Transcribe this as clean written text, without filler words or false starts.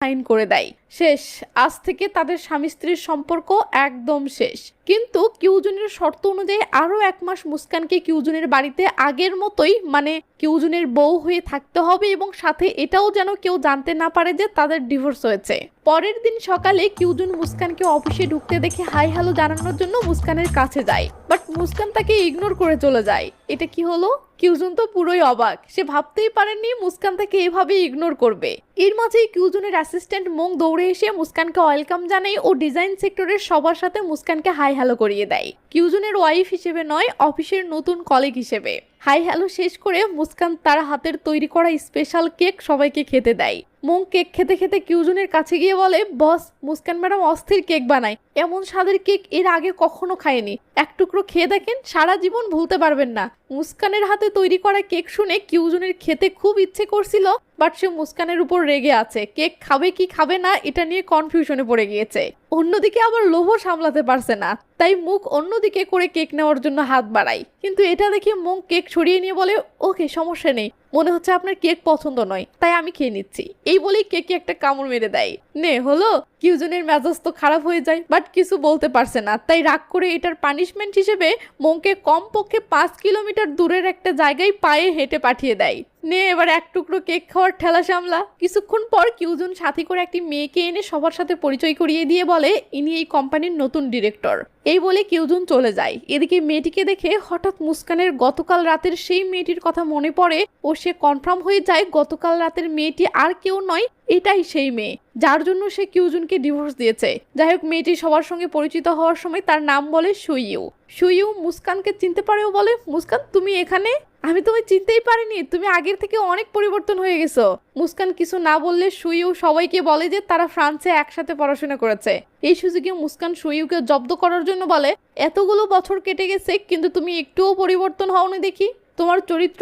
Sign করে দেয়। শেষ, আজ থেকে তাদের স্বামী স্ত্রীর সম্পর্ক একদম শেষ। কিন্তু কিউজুনের শর্ত অনুযায়ী আরো 1 মাস মুস্কানকে কিউজুনের বাড়িতে আগের মতোই মানে কিউজুনের বউ হয়ে থাকতে হবে, এবং সাথে এটাও যেন কেউ জানতে না পারে যে তাদের ডিভোর্স হয়েছে। পরের দিন সকালে কিউজুন মুস্কানকে অফিসে ঢুকতে দেখে হাই হ্যালো জানানোর জন্য মুস্কানের কাছে যায়, বাট মুস্কান তাকে ইগনোর করে চলে যায়। এটা কি হলো? কিউজুন তো পুরোই অবাক, সে ভাবতেই পারেননি মুস্কান তাকে এভাবে ইগনোর করবে। এর মাঝেই কিউজুনের অ্যাসিস্ট্যান্ট মং দৌড়ে এসে মুস্কানকে ওয়েলকাম জানায় ও ডিজাইন সেক্টরের সবার সাথে মুস্কানকে হাই হ্যালো করিয়ে দেয়, কিউজুনের ওয়াইফ হিসেবে নয়, অফিসের নতুন কলিগ হিসেবে। হাই হ্যালো শেষ করে মুস্কান তার হাতের তৈরি করা স্পেশাল কেক সবাইকে খেতে দেয়। মং কেক খেতে খেতে কিউজুনের কাছে গিয়ে বলে, বস, মুস্কান ম্যাডাম অস্থির কেক বানায়, এমন স্বাদের কেক এর আগে কখনো খায়নি, এক টুকরো খেয়ে দেখেন, সারা জীবন ভুলতে পারবেন না। মুস্কানের হাতে তৈরি করা কেক শুনে কিউজুনের খেতে খুব ইচ্ছে করছিল, বাট সে মুস্কানের উপর রেগে আছে, কেক খাবে কি খাবে না এটা নিয়ে কনফিউশনে পড়ে গিয়েছে। অন্যদিকে আবার লোভও সামলাতে পারছে না, তাই মুখ অন্যদিকে করে কেক নেওয়ার জন্য হাত বাড়ায়। কিন্তু এটা দেখে মুখ কেক সরিয়ে নিয়ে বলে, ওকে সমস্যা নেই, মনে হচ্ছে আপনার কেক পছন্দ নয়, তাই আমি খেয়ে নিচ্ছি। এই বলেই কেকে একটা কামড় মেরে দেয়। নে হলো। কিউজুনের মেজাজ তো খারাপ হয়ে যায়, বাট কিছু বলতে পারছে না, তাই রাগ করে এটার পানিশমেন্ট হিসেবে মংকে কমপক্ষে 5 কিলোমিটার দূরের একটা জায়গায় পায়ে হেঁটে পাঠিয়ে দেয়। নে এবার এক টুকরো কেক খাওয়ার ঠেলা সামলা। কিছুক্ষণ পর কিউজুন সাথী করে একটি মেয়েকে এনে সবার সাথে পরিচয় করিয়ে দিয়ে বলে, ইনি এই কোম্পানির নতুন ডিরেক্টর। এই বলে কিউজুন চলে যায়। এদিকে মেয়েটিকে দেখে হঠাৎ মুস্কানের গতকাল রাতের সেই মেয়েটির কথা মনে পড়ে ও সে কনফার্ম হয়ে যায় গতকাল রাতের মেয়েটি আর কেউ নয়, এটাই সেই মেয়ে যার জন্য সে কিউজুনকে ডিভোর্স দিয়েছে। যাই হোক, মেয়েটি সবার সঙ্গে পরিচিত হওয়ার সময় তার নাম বলে সুইউ। সুইউ মুস্কানকে চিনতে পারেও বলে, মুস্কান তুমি এখানে? আমি তোমায় চিনতেই পারিনি, তুমি আগের থেকে অনেক পরিবর্তন হয়ে গেছো। মুস্কান কিছু না বললে সুইউ সবাইকে বলে যে তারা ফ্রান্সে একসাথে পড়াশোনা করেছে। এই সুযোগে মুস্কান সুইউকে জব্দ করার জন্য বলে, এতগুলো বছর কেটে গেছে কিন্তু তুমি একটুও পরিবর্তন হওনি দেখি, তোমার চরিত্র